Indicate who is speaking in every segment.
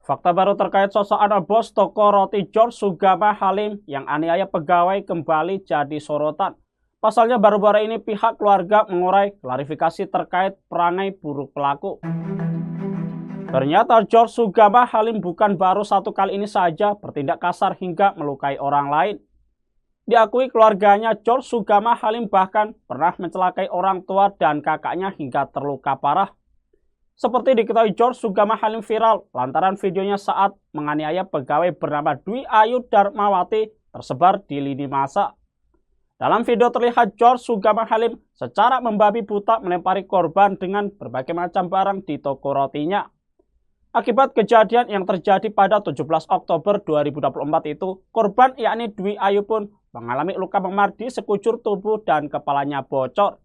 Speaker 1: Fakta baru terkait sosok anak bos toko roti George Sugama Halim yang aniaya pegawai kembali jadi sorotan. Pasalnya baru-baru ini pihak keluarga mengurai klarifikasi terkait perangai buruk pelaku. Ternyata George Sugama Halim bukan baru satu kali ini saja bertindak kasar hingga melukai orang lain. Diakui keluarganya, George Sugama Halim bahkan pernah mencelakai orang tua dan kakaknya hingga terluka parah. Seperti diketahui, George Sugama Halim viral lantaran videonya saat menganiaya pegawai bernama Dwi Ayu Darmawati tersebar di lini masa. Dalam video terlihat George Sugama Halim secara membabi buta melempari korban dengan berbagai macam barang di toko rotinya. Akibat kejadian yang terjadi pada 17 Oktober 2024 itu, korban yakni Dwi Ayu pun mengalami luka memar di sekujur tubuh dan kepalanya bocor.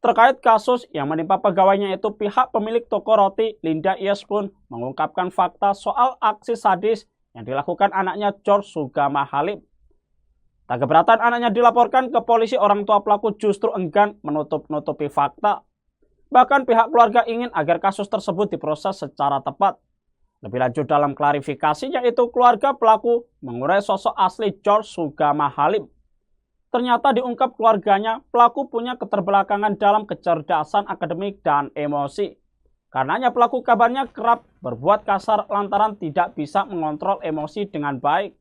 Speaker 1: Terkait kasus yang menimpa pegawainya itu, pihak pemilik toko roti Linda Iyes pun mengungkapkan fakta soal aksi sadis yang dilakukan anaknya George Sugama Halim. Tak keberatan anaknya dilaporkan ke polisi, orang tua pelaku justru enggan menutup-nutupi fakta. Bahkan pihak keluarga ingin agar kasus tersebut diproses secara tepat. Lebih lanjut dalam klarifikasinya itu, keluarga pelaku mengurai sosok asli George Sugama Halim. Ternyata diungkap keluarganya, pelaku punya keterbelakangan dalam kecerdasan akademik dan emosi. Karenanya pelaku kabarnya kerap berbuat kasar lantaran tidak bisa mengontrol emosi dengan baik.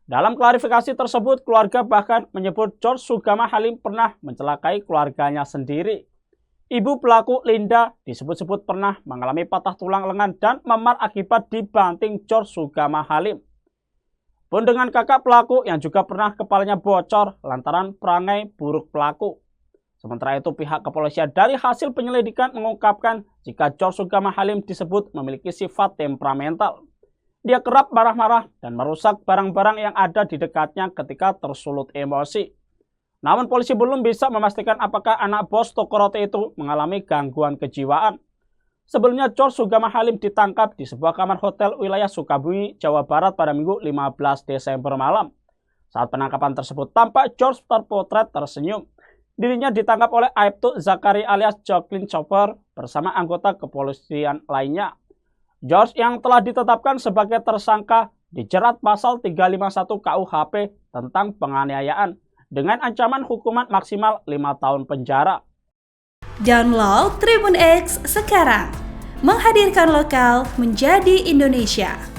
Speaker 1: Dalam klarifikasi tersebut, keluarga bahkan menyebut George Sugama Halim pernah mencelakai keluarganya sendiri. Ibu pelaku Linda disebut-sebut pernah mengalami patah tulang lengan dan memar akibat dibanting George Sugama Halim. Pun dengan kakak pelaku yang juga pernah kepalanya bocor lantaran perangai buruk pelaku. Sementara itu pihak kepolisian dari hasil penyelidikan mengungkapkan jika George Sugama Halim disebut memiliki sifat temperamental. Dia kerap marah-marah dan merusak barang-barang yang ada di dekatnya ketika tersulut emosi. Namun polisi belum bisa memastikan apakah anak bos toko roti itu mengalami gangguan kejiwaan. Sebelumnya George Sugama Halim ditangkap di sebuah kamar hotel wilayah Sukabumi, Jawa Barat pada Minggu 15 Desember malam. Saat penangkapan tersebut tampak George terpotret tersenyum. Dirinya ditangkap oleh Aibtu Zakari alias Jacqueline Chopper bersama anggota kepolisian lainnya. George yang telah ditetapkan sebagai tersangka dijerat pasal 351 KUHP tentang penganiayaan dengan ancaman hukuman maksimal 5 tahun penjara.
Speaker 2: Download Tribun X sekarang, menghadirkan lokal menjadi Indonesia.